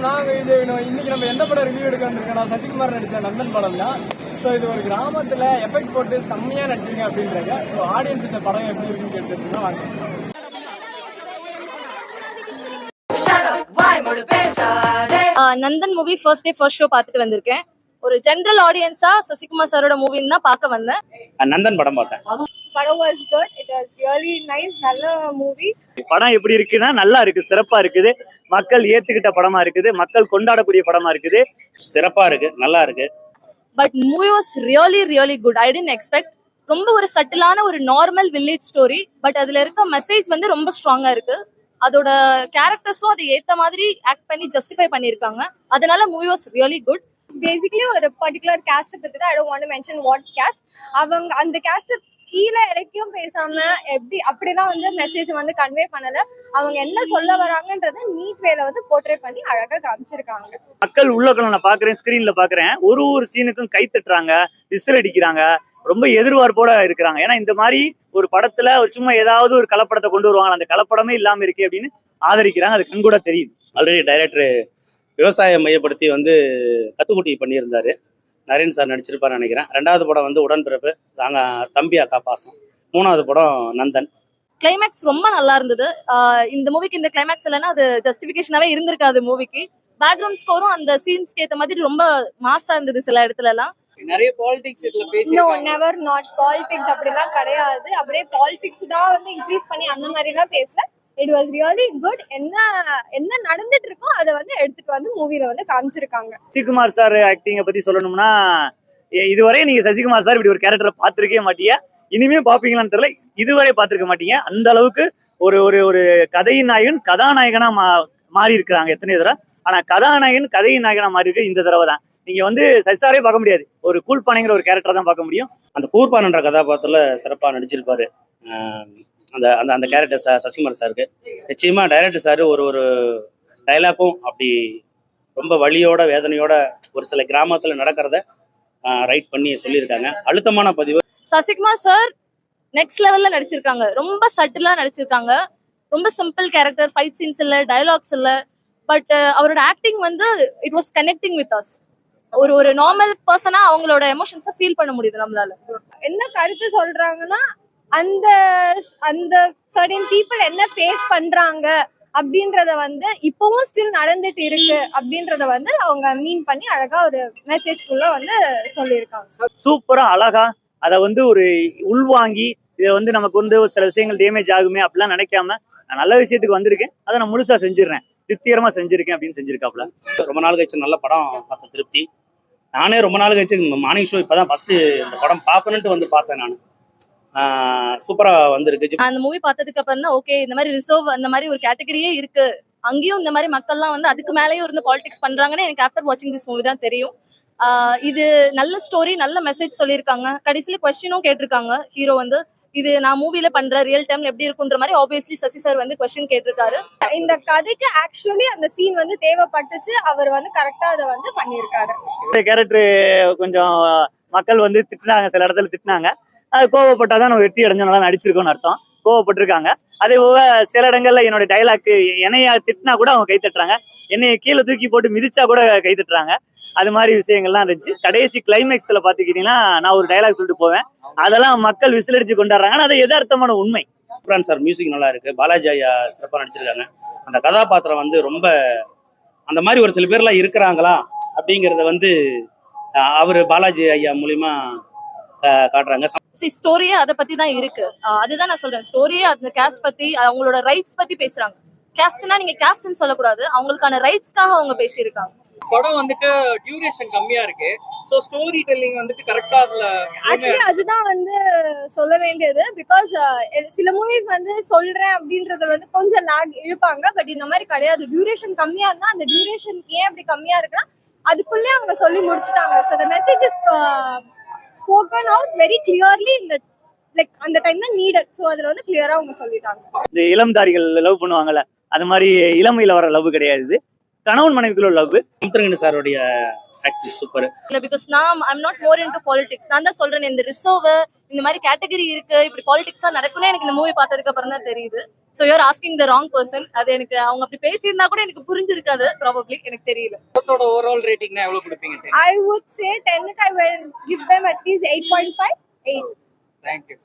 வணக்கம். நாங்க இன்னைக்கு நம்ம எந்த படம் ரிவ்யூ எடுக்க வந்திருக்கோம்? சசிகுமார் நடிச்ச நந்தன் படம் தான். ஸோ இது ஒரு கிராமத்துல எஃபெக்ட் போட்டு செம்மையா நடிச்சிருக்கேன் அப்படின்றாங்க. ஸோ ஆடியன்ஸ் இந்த படம் எப்படி இருக்குன்னு கேட்டுருந்தா வாங்க. Nandan movie first day first show பார்த்துட்டு வந்திருக்கேன். ஒரு ஜெனரல் ஆடியன்ஸா சசிகுமார் சாரோட மூவின்னு தான் பார்க்க வந்தேன். நந்தன் படம் பார்த்தேன். படம் was good. It was really nice. நல்ல மூவி. படம் எப்படி இருக்குன்னா நல்லா இருக்கு, சிறப்பா இருக்குது. மக்கள் ஏத்துக்கிட்ட படமா இருக்குது, மக்கள் கொண்டாடக்கூடிய படமா இருக்குது, சிறப்பா இருக்கு, நல்லா இருக்கு. But movie was really good. I didn't expect. ரொம்ப ஒரு சட்டிலான ஒரு நார்மல் வில்லேஜ் ஸ்டோரி. பட் அதுல இருக்க மெசேஜ் வந்து ரொம்ப ஸ்ட்ராங்கா இருக்கு. அதோட கேரக்டர்ஸும் அதை ஏத்த மாதிரி ஆக்ட் பண்ணி ஜஸ்டிஃபை பண்ணிருக்காங்க. அதனால movie was really good. Basically ஒரு பர்டிகுலர் கேஸ்ட் பத்தி தான். I don't want to mention what caste. அவங்க அந்த கேஸ்ட் கீழே இறக்கியும் பேசாம எப்படி அப்படிலாம் வந்து மெசேஜ் வந்து கன்வே பண்ணல. அவங்க என்ன சொல்ல வராங்கன்றத நீட் வேல வந்து போர்ட்ரே பண்ணி அழகா காமிச்சிருக்காங்க. மக்கள் உள்ள நான் பாக்குறேன், ஸ்கிரீன்ல பாக்குறேன், ஒரு சீனுக்கும் கை தட்டுறாங்க, விசில் அடிக்கிறாங்க, ரொம்ப எதிர்பார்ப்போட இருக்கிறாங்க. ஏன்னா இந்த மாதிரி ஒரு படத்துல ஒரு சும்மா ஏதாவது ஒரு கலப்படத்தை கொண்டு வருவாங்க, அந்த கலப்படமே இல்லாம இருக்கே அப்படின்னு ஆதரிக்கிறாங்க. அது கண் கூட தெரியுது. ஆல்ரெடி டைரக்டர் விவசாயம் மையப்படுத்தி வந்து கத்துக்குட்டி பண்ணியிருந்தாரு. நரேன் சார் நடிச்சிருப்பாரு நினைக்கிறேன். 2வது படம் வந்து உடன்பிறப்பு, நாங்க தம்பி அக்கா பாசம். 3வது படம் நந்தன். கிளைமேக்ஸ் ரொம்ப நல்லா இருந்தது. இந்த மூவிக்கு இந்த கிளைமேக்ஸ் இல்லைன்னா அது ஜஸ்டிபிகேஷனாவே இருந்திருக்காது மூவிக்கு. பேக்ரவுண்ட் ஸ்கோரும் அந்த சீன்ஸ்க்கு ஏற்ற மாதிரி ரொம்ப மாசா இருந்தது சில இடத்துல எல்லாம். நிறைய பாலிடிக்ஸ் இதுல பேசி நோ நெவர் நாட் பாலிடிக்ஸ் அப்படிலாம் கிடையாது. அப்படியே பாலிடிக்ஸ் தான் வந்து இன்க்ரீஸ் பண்ணி அந்த மாதிரி எல்லாம் பேசல. It was really good. என்ன நடந்துட்டு இருக்கோ அதை வந்து எடுத்துட்டு வந்து மூவில வந்து காமிச்சிருக்காங்க. சசிகுமார் சார் ஆக்டிங்கை பத்தி சொல்லணும்னா, இதுவரை நீங்க சசிகுமார் சார் இப்படி ஒரு கேரக்டரை பார்த்திருக்கவே மாட்டீங்க. இனிமே பாப்பீங்களான்னு தெரியல. இதுவரை பார்த்திருக்க மாட்டீங்க. அந்த அளவுக்கு ஒரு ஒரு ஒரு கதையின் நாயகன் கதாநாயகனா மாறி இருக்கிறாங்க எத்தனை தடவை. ஆனா கதாநாயகன் கதையின் நாயகனா மாறி இருக்கு இந்த தடவை தான். நீங்க வந்து சசிசாரே பார்க்க முடியாது, ஒரு கூழ்பானைங்கிற ஒரு கேரக்டர் தான் பார்க்க முடியும். அந்த கூர்பான்ன்ற கதாபாத்திரத்துல சிறப்பா நடிச்சிருப்பாரு. அந்த அந்த அந்த கேரக்டர் சசிகுமார் சாருக்கு நிச்சயமா டைரக்டர் சார் ஒரு டைலாக்கும் அப்படி ரொம்ப வலியோட வேதனையோட ஒரு சில கிராமத்துல நடக்கிறத ரைட் பண்ணி சொல்லியிருக்காங்க. அழுத்தமான பதிவு. சசிகுமார் சார் நெக்ஸ்ட் லெவல்ல நடிச்சிருக்காங்க. ரொம்ப சட்டிலா நடிச்சிருக்காங்க. ரொம்ப சிம்பிள் கேரக்டர், ஃபைட் சீன்ஸ் இல்ல, டயலாக்ஸ் இல்ல. பட் அவரோட ஆக்டிங் வந்து it was connecting with us. ஒரு நார்மல் பர்சனா அவங்களோட எமோஷன்ஸை ஃபீல் பண்ண முடியுது நம்மளால. என்ன கருத்து சொல்றாங்கன்னா, அந்த அந்த சர்டன் பீப்புள் என்ன ஃபேஸ் பண்றாங்க அப்படின்றத வந்து இப்பவும் ஸ்டில் நடந்துட்டு இருக்கு அப்படின்றத வந்து அவங்க மீன் பண்ணி அழகா ஒரு மெசேஜ் ஃபுல்லா வந்து சொல்லியிருக்காங்க. சூப்பரா அழகா அதை வந்து ஒரு உள்வாங்கி இதை வந்து நமக்கு வந்து ஒரு சில விஷயங்கள் டேமேஜ் ஆகுமே அப்படிலாம் நினைக்காம நான் நல்ல விஷயத்துக்கு வந்திருக்கேன், அதை நான் முழுசா செஞ்சிடறேன், திருப்திகரமா செஞ்சிருக்கேன் அப்படின்னு செஞ்சிருக்காப்ல. ரொம்ப நாள் கழிச்சு நல்ல படம் பார்த்த திருப்தி. நானே ரொம்ப நாள் கழிச்சு மார்னிங் ஷோ இப்பதான் ஃபர்ஸ்ட் இந்த படம் பார்க்கணுன்ட்டு வந்து பார்த்தேன். நான் சூப்பரா வந்திருக்கு. அந்த மூவி பார்த்ததுக்கு அப்புறம் தான் ஓகே, இந்த மாதிரி ரிசர்வ் அந்த மாதிரி ஒரு கேட்டகரியே இருக்கு, அங்கேயும் இந்த மாதிரி மக்கள்லாம் வந்து அதுக்கு மேலேயும் இருந்து பாலிடிக்ஸ் பண்றாங்கன்னு எனக்கு ஆஃப்டர் வாட்சிங் திஸ் மூவி தான் தெரியும். இது நல்ல ஸ்டோரி, நல்ல மெசேஜ் சொல்லியிருக்காங்க. கடைசியில கொஸ்டினும் கேட்டிருக்காங்க. ஹீரோ வந்து இது நான் மூவில பண்ற ரியல் டைம்ல எப்படி இருக்குன்ற மாதிரி ஆப்வியஸ்லி சசி சார் வந்து கொஸ்டின் கேட்டிருக்காரு. இந்த கதைக்கு ஆக்சுவலி அந்த சீன் வந்து தேவைப்பட்டுச்சு. அவர் வந்து கரெக்டா அதை வந்து பண்ணியிருக்காரு. இந்த கேரக்டர் கொஞ்சம் மக்கள் வந்து திட்டினாங்க, சில இடத்துல திட்டினாங்க. அது கோவப்பட்டாதான் நம்ம வெற்றி அடைஞ்சோம், நல்லா நடிச்சிருக்கோம்னு அர்த்தம். கோவப்பட்டிருக்காங்க. அதே போக சில இடங்கள்ல என்னோட டைலாக் என்னைய திட்டினா கூட அவங்க கை தட்டுறாங்க, என்னைய கீழே தூக்கி போட்டு மிதிச்சா கூட கை தட்டுறாங்க. அது மாதிரி விஷயங்கள்லாம் இருந்துச்சு. கடைசி கிளைமேக்ஸ்ல பாத்துக்கிட்டீங்கன்னா நான் ஒரு டைலாக் சொல்லிட்டு போவேன், அதெல்லாம் மக்கள் விசிலடிச்சு கொண்டாடுறாங்க. அது எதார்த்தமான உண்மை. சார் மியூசிக் நல்லா இருக்கு. பாலாஜி ஐயா சிறப்பா நடிச்சிருக்காங்க. அந்த கதாபாத்திரம் வந்து ரொம்ப அந்த மாதிரி ஒரு சில பேர்லாம் இருக்கிறாங்களா அப்படிங்கறத வந்து அவரு பாலாஜி ஐயா மூலியமா காட்டுறாங்க. ஸ்டோரியே அதை பத்தி தான் இருக்கு. அதுதான் நான் சொல்றேன். ஸ்டோரியே அந்த கேஸ்ட் பத்தி, அவங்களோட ரைட்ஸ் பத்தி பேசுறாங்க. கேஸ்ட்னா நீங்க கேஸ்ட்னு சொல்லக்கூடாது, அவங்களுக்கான ரைட்ஸ்க்காக அவங்க பேசியிருக்காங்க. படம் வந்துட்டு டியூரேஷன் கம்மியா இருக்கு. சோ ஸ்டோரி டெல்லிங் வந்துட்டு கரெக்டா அதுல ஆக்சுவலி அதுதான் வந்து சொல்ல வேண்டியது. பிகாஸ் சில மூவிஸ் வந்து சொல்றேன் அப்படின்றத வந்து கொஞ்சம் லாக் இழுப்பாங்க. பட் இந்த மாதிரி கிடையாது. டியூரேஷன் கம்மியா இருந்தா அந்த டியூரேஷன் ஏன் அப்படி கம்மியா இருக்குன்னா அதுக்குள்ளே அவங்க சொல்லி முடிச்சுட்டாங்க. So the message is spoken out very clearly இந்த லைக் அந்த டைம் தான் நீடட். ஸோ அதுல வந்து கிளியரா அவங்க சொல்லிட்டாங்க. இந்த இளம்தாரிகள் லவ் பண்ணுவாங்கல்ல, அது மாதிரி இளமையில வர லவ் கிடையாது. இது கணவன் மனைவிக்குள்ள லவ். முத்துரங்கன் சாருடைய ஆக்டிங் சூப்பர். இல்ல பிகாஸ் நான் I'm not more into politics. நான் தான் சொல்றேன் இந்த ரிசர்வ் இந்த மாதிரி கேட்டகரி இருக்கு, இப்படி பாலிடிக்ஸா நடக்கும்னு எனக்கு இந்த மூவி பார்த்ததுக்கு அப்புறம் தான் தெரியுது. So you are asking the wrong person. அது எனக்கு அவங்க அப்படி பேசியிருந்தா கூட எனக்கு புரிஞ்சிருக்காது ப்ராபப்ளி, எனக்கு தெரியல. படத்தோட ஓவரால் ரேட்டிங்னா எவ்வளவு கொடுப்பீங்க? I would say 10க்கு I will give them at least 8.5. 8. Thank you.